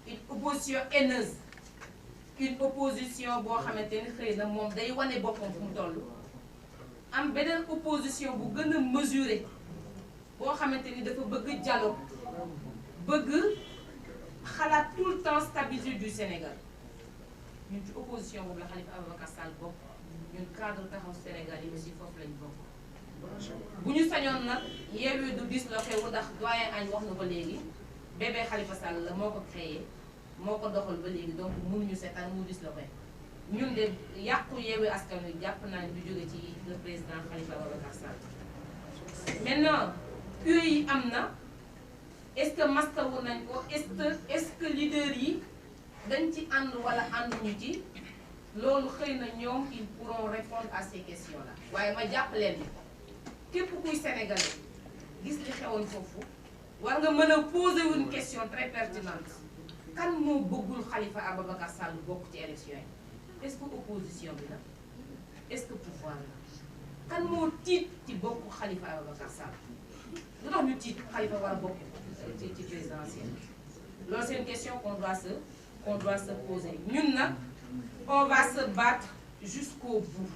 une opposition haineuse une opposition boo xamante ni xëy na moom day wane boppam fu mu toll am beneen opposition bu gën a mesurée boo xamante ni dafa bëgg dialogue bëgg xalaat tout le temps stabilité du Sénégal ñun ci opposition boobu la Khalifa Ababacar Sall bokk ñun cadre taxaw Sénégal yi aussi foofu lañ bokk. bu ñu sañoon nag Yewwi du disloqué wu ndax doyen Agne wax na ko léegi bébé Khalifa Sall la moo ko créé moo ko doxal ba léegi donc mënuñu seetaan mu disloqué ñun de yàqu Yewwi Askan Wi jàpp naa ne du jóge ci le président Khalifa Ababacar Sall. maintenant kuréel yi am na est-ce que mastawu nañ ko est-ce que leader yi dañ ci ànd wala ànduñu ci loolu xëy na ñoom ils pourront répondre à ces questions là waaye ma jàpp leen ni képp kuy sénégalais gis li xewoon foofu war nga mën a poser une question très pertinente kan moo bëggul Khalifa Ababacar Sall bokk ci élection yi est-ce que opposition bi la est-ce que pouvoir la kan moo tiit ci bokk Khalifa Ababacar Sall lu tax ñu tiit Khalifa war a bokk ci présidentielle loolu c'est une question qu'on doit se poser ñun nag on va se battre jusqu'au bout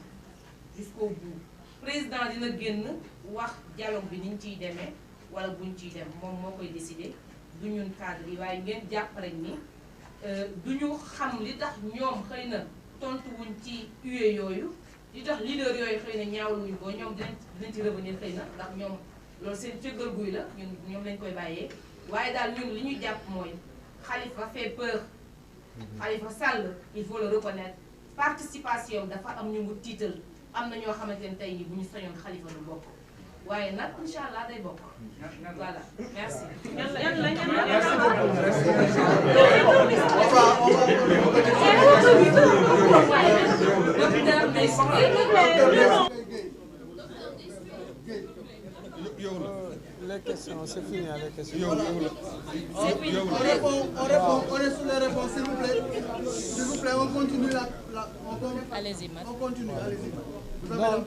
président dina génn wax dialogue bi niñ ciy demee wala buñ ciy dem moom moo koy décider du ñun cadre yi waaye ngeen jàpp rek ni du ñu xam li tax ñoom xëy na tontu wuñ ci UE yooyu li tax leader yooyu xëy na ñaawluwuñ ko ñoom dinañ ci revenir xëy na ndax ñoom loolu seen cëggal guy la ñoom lañ koy bàyyee waaye daal ñun li ñu jàpp mooy Khalifa fait peur Khalifa Sall il faut le reconnaître participation dafa am ñu mu tiital am na ñoo xamante ne tey bu ñu sañoon Khalifa du bokk waaye nag incha allah day bokk voilà merci. Les questions, c'est fini les questions. On est sur les réponses, s'il vous plaît. S'il vous plaît, on continue Allez-y, on continue, allez-y. Donc,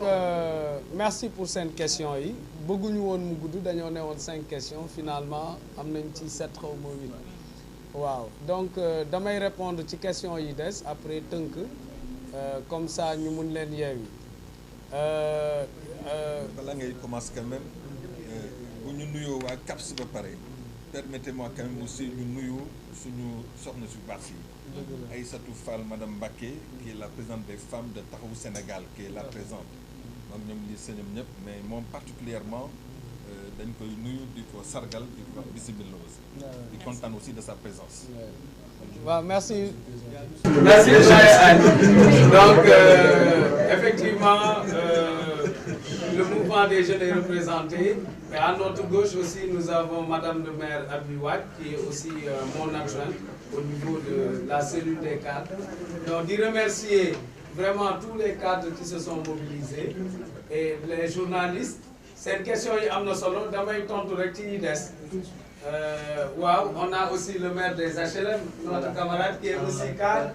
merci pour cette question yi bëgguñu woon mu gudd dañoo ne woon 5 questions finalement am nañ ci 7 xaw ma 8 waaw donc damay répondre ci questions yi des après tënk comme ça ñu mun leen yeewi. balaa ngay commencer quand même bu ñu nuyoo waa CAPS ba pare permettez-moi quand même aussi ñu nuyu suñu soxna su baax yi Aïssatou Fall madame Mbacké qui est la présidente des femmes de Taxawu Sénégal qui est là présente donc ñoom li sa ñoom ñëpp mais moom particulièrement dañ koy nuyu di ko sargal di ko bismillah aussi di kontaan aussi de sa présence. waaw merci. Merci donc effectivement le mouvement des jeunes est représenté et à notre gauche aussi nous avons madame le maire Abi Wade qui est aussi mon adjointe au niveau de la cellule des cadres. Donc di remercier vraiment tous les cadres qui se sont mobilisés et les journalistes. Seen question yi am na solo damay tontu rek ci des. Waaw, on a aussi le maire des HLM, notre camarade qui est aussi cadre,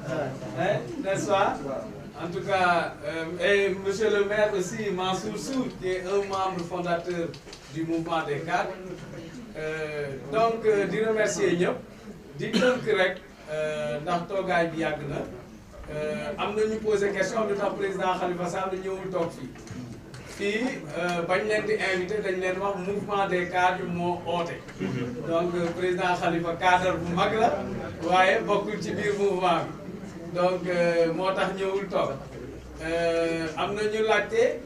n'est-ce pas? En tout cas, et monsieur le maire aussi, Mansour Sour, qui est un membre fondateur du mouvement des cadres. Donc, di remercier ñëpp, di tënk rek ndax toogaay bi yàgg na am na ñu posé question lu tax président Khalifa Sall ñëwul toog fii bañ leen di invité dañ leen wax mouvement des cadres moo oote donc président Khalifa cadre bu mag la waaye bokkul ci biir mouvement bi donc moo tax ñëwul toog am na ñu laajte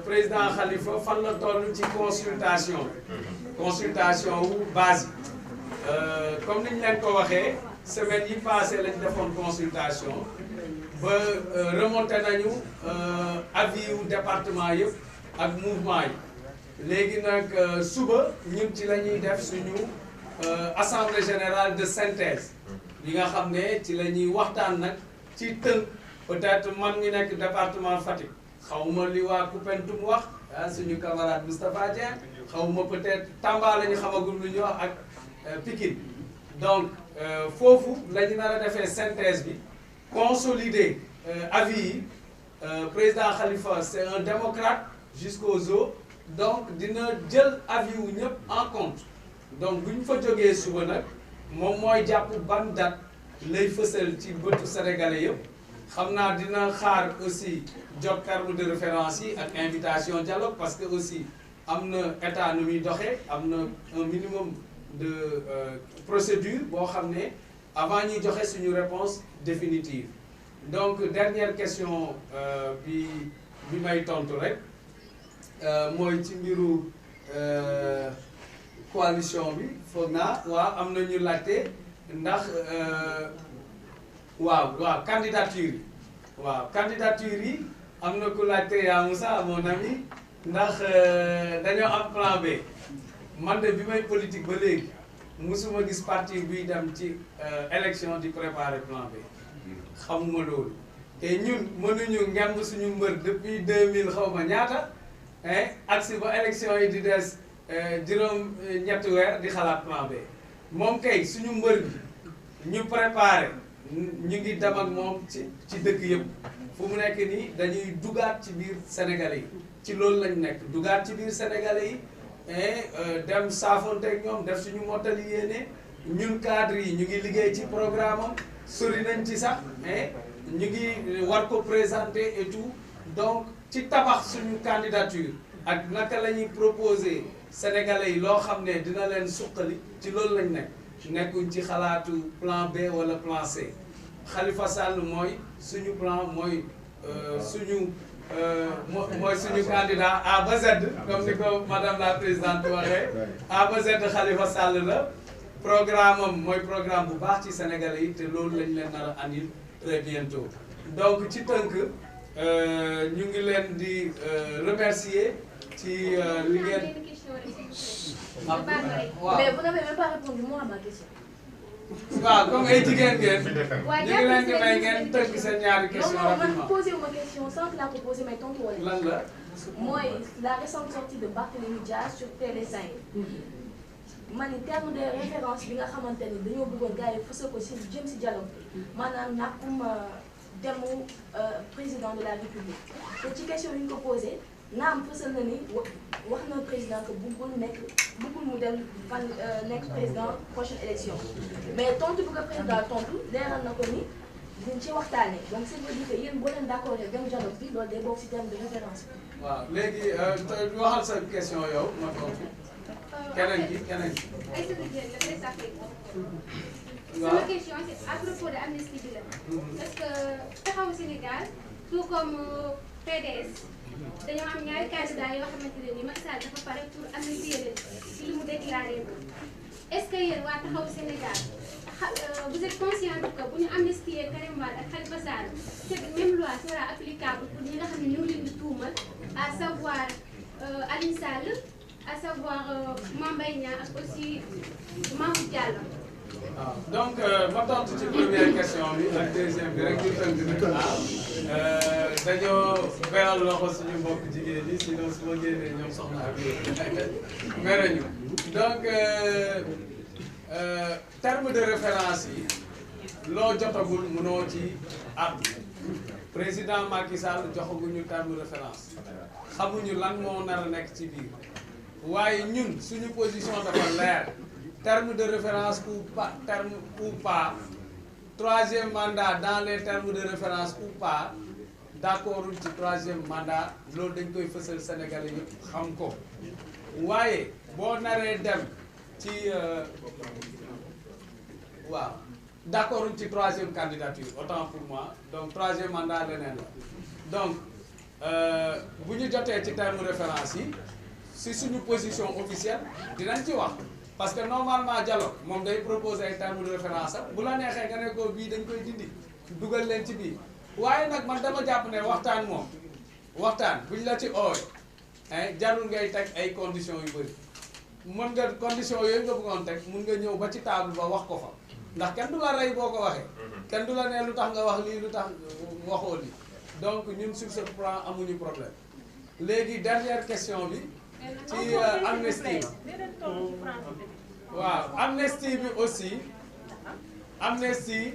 président Khalifa fan la toll ci consultation wu base yi comme niñ leen ko waxee semaine yi passé lañ defoon consultation ba remonté nañu avis yu département yëpp ak mouvement yi léegi nag suba ñun ci la ñuy def suñu assemblée générale de synthèse li nga xam ne ci la ñuy waxtaan nag ci tënk peut-être man mi nekk département Fatick xawma li waa Koupentoum wax suñu camarade Moustapha Dieng xawma peut-être Tamba la ñu xamagul lu ñu wax ak Pikine donc foofu la ñu nar a defee synthèse bi consolider avis yi président Khalifa c'est un démocrate jusqu'aux os donc dina jël avis wu ñëpp en compte donc bu ñu fa jógee suba nag moom mooy jàpp ban date lay fësal ci bëtu sénégalais yëpp xam naa dina xaar aussi jot terme de référence yi ak invitation dialogue parce que aussi am na état nu muy doxee am na un minimum de procédure boo xam ne avant ñuy joxe suñu réponse définitive donc dernière question bi may tontu rek mooy ci mbiru coalition bi foog naa waaw am na ñu laajte ndax waaw candidature yi am na ku laajte yaa Moussa mon ami ndax dañoo am plan B man de bi may politique ba léegi musuma gis parti buy dem ci élection di préparer plan B xamuma loolu te ñun mënuñu ngemb suñu mbër depuis 2000 xaw ma ñaata agsi ba élection yi di des juróom ñetti weer di xalaat plan B moom kay suñu mbër bi ñu préparer ñu ngi dem ak moom ci dëkk yëpp fu mu nekk nii dañuy dugaat ci biir Sénégalais yi ci loolu lañ nekk dugaat ci biir Sénégalais yi dem saafonte ak ñoom def suñu mottali yéene ñun cadre yi ñu ngi liggéey ci programme am sori nañ ci sax ñu ngi war ko présenter et tout donc ci tabax suñu candidature ak naka la ñuy proposer Sénégalais yi loo xam ne dina leen suqali ci loolu lañ nekk nekkuñ ci xalaatu plan B wala plan C Khalifa Sall mooy suñu plan mooy suñu candidat A ba Z comme ni ko madame la présidente waxee A ba Z Khalifa Sall la programme am mooy programme bu baax ci Sénégalais yi te loolu lañ leen nar a andil très bientôt donc ci tënk ñu ngi leen di remercier ci li ngeen. Mais vous n'avez même pas répondu moi à ma question. waaw comme ay jigéen ngeen. ñu ngi leen di may ngeen tënk seen ñaari question rapidement. Non, man posé ma question sans que la ko posé mais tontu wala. lan la. mooy la récente sortie de Barthélémy Dias sur TV5. man ni terme de référence bi nga xamante ni dañoo bëggoon gars yi fësal ko si jëm si dialogue bi maanaam nàkkum demu président de la République te ci question yi ñu ko posé naam fësal na ni wax na président que bëggul mu dem fan nekk président prochaine élection mais tontu bu ko président tontu leeral na ko ni dañ ci waxtaanee donc c'est veut dire que yéen boo leen d'accord dem dialogue bi loolu day bokk si terme de référence bi. waaw léegi waxal sa question yow ma tontu. keneen ki. sama question c'est à propos de amnistie bi la. parce que taxawu Sénégal tout comme PDS dañoo am ñaari candidats yoo xamante ne nii Macky Sall dafa pare pour amnistier leen ci li mu déclaré ko est-ce que yéen waa taxawu Sénégal vous êtes conscient que bu ñu amnistier Karim Wade ak Khalifa Sall cette même loi sera applicable pour ñi nga xam ne ñu ngi leen di tuumal à savoir Aliou Sall. à savoir Mame Mbaye Niang ak aussi Mamour Diallo. waaw donc ma tontu ci première question bi ak deuxième bi rek ñu tënk dañoo beral loxo suñu mbokk jigéen ñi sinon su ma génnee ñoom soxna ak yooyu mere ñu donc terme de référence yi loo jotagul mënoo ci àddu président Macky Sall joxaguñu terme de référence xamuñu lan moo nar a nekk ci biir. waaye ñun suñu position dafa leer terme de référence ou pas troisième mandat dans les termes de référence ou pas d'accord ci troisième mandat loolu dañ koy fësal Sénégalais yëpp xam ko waaye boo naree dem ci waaw d'accord ci troisième candidature autant pour moi donc troisième mandat leneen la donc bu ñu jotee ci terme référence yi si suñu position officielle dinañ ci wax parce que normalement dialogue moom day proposer ay terme de référence am bu la neexee nga ne ko bii dañ koy dindi dugal leen ci bii waaye nag man dama jàpp ne waxtaan moom waxtaan buñ la ci ooy jarul ngay teg ay conditions yu bëri mën nga conditions yooyu nga bëggoon teg mun nga ñëw ba ci table ba wax ko fa ndax kenn du la rey boo ko waxee kenn du la ne lu tax nga wax lii lu tax waxoo lii donc ñun sur ce plan amuñu problème léegi dernière question bi ci amnistie waaw amnistie bi aussi amnistie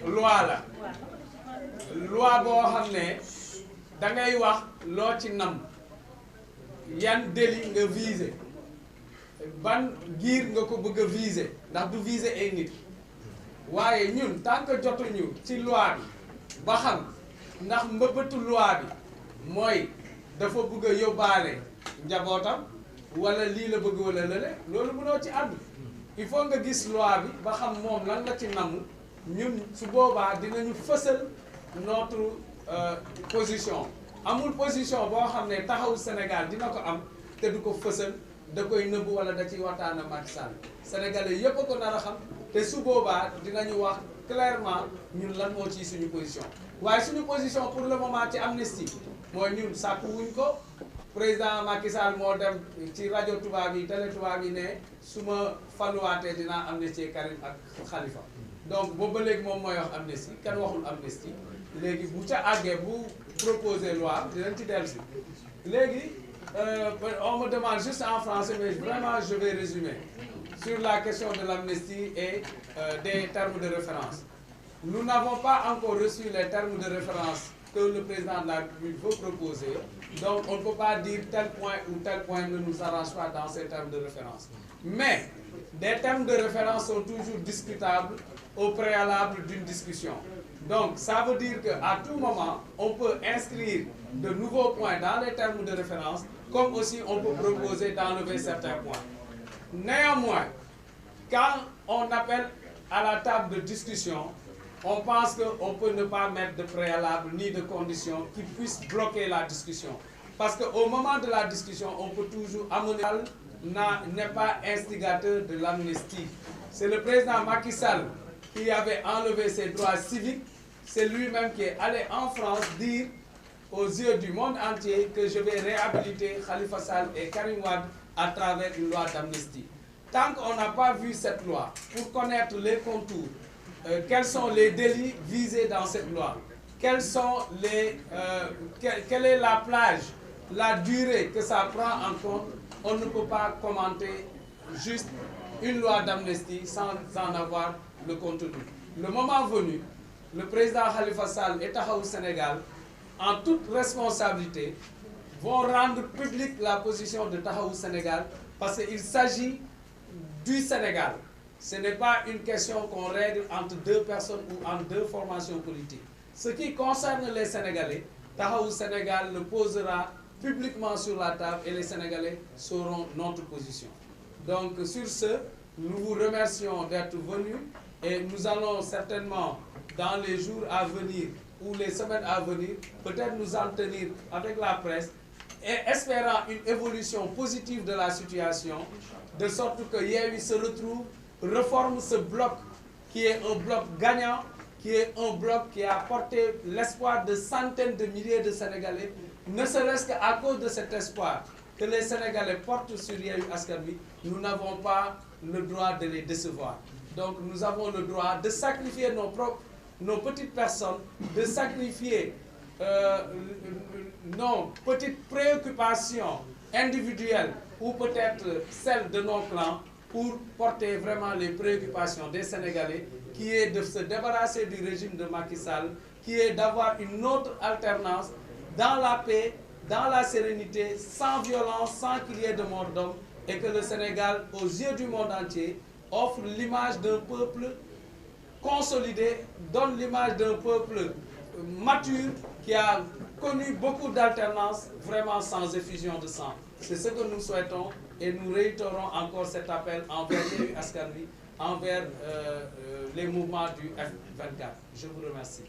loi la loi boo xam ne da ngay wax loo ci nam yan délit nga viser ban giir nga ko bëgg a viser ndax du viser ay nit waaye ñun tant que jotuñu ci loi bi ba xam ndax mbëbëtu loi bi mooy dafa bëgg a yóbbaale njabootam wala lii la bëgg wala lële loolu mënoo ci àddu il faut nga gis loi bi ba xam moom lan la ci namu ñun su boobaa dinañu fësal notre position amul position boo xam ne taxawu Sénégal dina ko am te du ko fësal da koy nëbbu wala da ciy waxtaan ak Macky Sall sénégalais yépp a ko nar a xam te su boobaa dinañu wax clairement ñun lan moo ci suñu position waaye suñu position pour le moment ci amnistie mooy ñun sàkku wuñ ko président Macky Sall moo dem ci rajo tubaab yi télé tubaab yi ne su ma faluwaatee dinaa amnistie Karim ak Khalifa donc boobu ba léegi moom mooy wax amnistie kenn waxul amnistie léegi bu ca àggee bu proposer loi dinañ ci dellusi léegi on me demande juste en français mais vraiment je vais résumer sur la question de l'amnistie et des termes de référence. Nous n'avons pas encore reçu les termes de référence que le président de la République veut proposer, donc on ne peut pas dire tel point ou tel point ne nous arrange pas dans ces termes de référence. Mais des termes de référence sont toujours discutables au préalable d'une discussion. Donc ça veut dire qu'à tout moment, on peut inscrire de nouveaux points dans les termes de référence, comme aussi on peut proposer d'enlever certains points. Néanmoins, quand on appelle à la table de discussion, on pense qu'on peut ne pas mettre de préalable ni de conditions qui puissent bloquer la discussion. Parce qu'au moment de la discussion, on peut toujours amener n'est pas instigateur de l'amnistie. C'est le président Macky Sall qui avait enlevé ses droits civiques. C'est lui-même qui est allé en France dire aux yeux du monde entier que je vais réhabiliter Khalifa Sall et Karim Wade à travers une loi d'amnistie. Tant qu'on n'a pas vu cette loi, pour connaître les contours, quels sont les délits visés dans cette loi, quelle est la plage, la durée que ça prend en compte, on ne peut pas commenter juste une loi d'amnistie sans en avoir le contenu. Le moment venu, le président Khalifa Sall et Taxawu Sénégal, en toute responsabilité, vont rendre publique la position de Taxawu Sénégal parce qu'il s'agit du Sénégal. Ce n'est pas une question qu'on règle entre deux personnes ou entre deux formations politiques. Ce qui concerne les Sénégalais, Taxawu Sénégal le posera publiquement sur la table et les Sénégalais sauront notre position. Donc sur ce, nous vous remercions d'être venus et nous allons certainement dans les jours à venir ou les semaines à venir, peut-être nous en tenir avec la presse et espérant une évolution positive de la situation, de sorte que Yewwi se retrouve, reforme ce bloc qui est un bloc gagnant, qui est un bloc qui a porté l'espoir de centaines de milliers de Sénégalais, ne serait-ce qu'à cause de cet espoir que les Sénégalais portent sur Yewwi Askan Wi, nous n'avons pas le droit de les décevoir. Donc nous avons le droit de sacrifier nos petites personnes, de sacrifier nos petites préoccupations individuelles ou peut-être celles de nos clans pour porter vraiment les préoccupations des Sénégalais, qui est de se débarrasser du régime de Macky Sall, qui est d'avoir une autre alternance dans la paix, dans la sérénité, sans violence, sans qu'il y ait de mort d'homme, et que le Sénégal, aux yeux du monde entier, offre l'image d'un peuple consolidé, donne l'image d'un peuple mature qui a connu beaucoup d'alternances, vraiment sans effusion de sang. C'est ce que nous souhaitons et nous réitérons encore cet appel envers Yewwi Askan Wi, envers les mouvements du F24. Je vous remercie.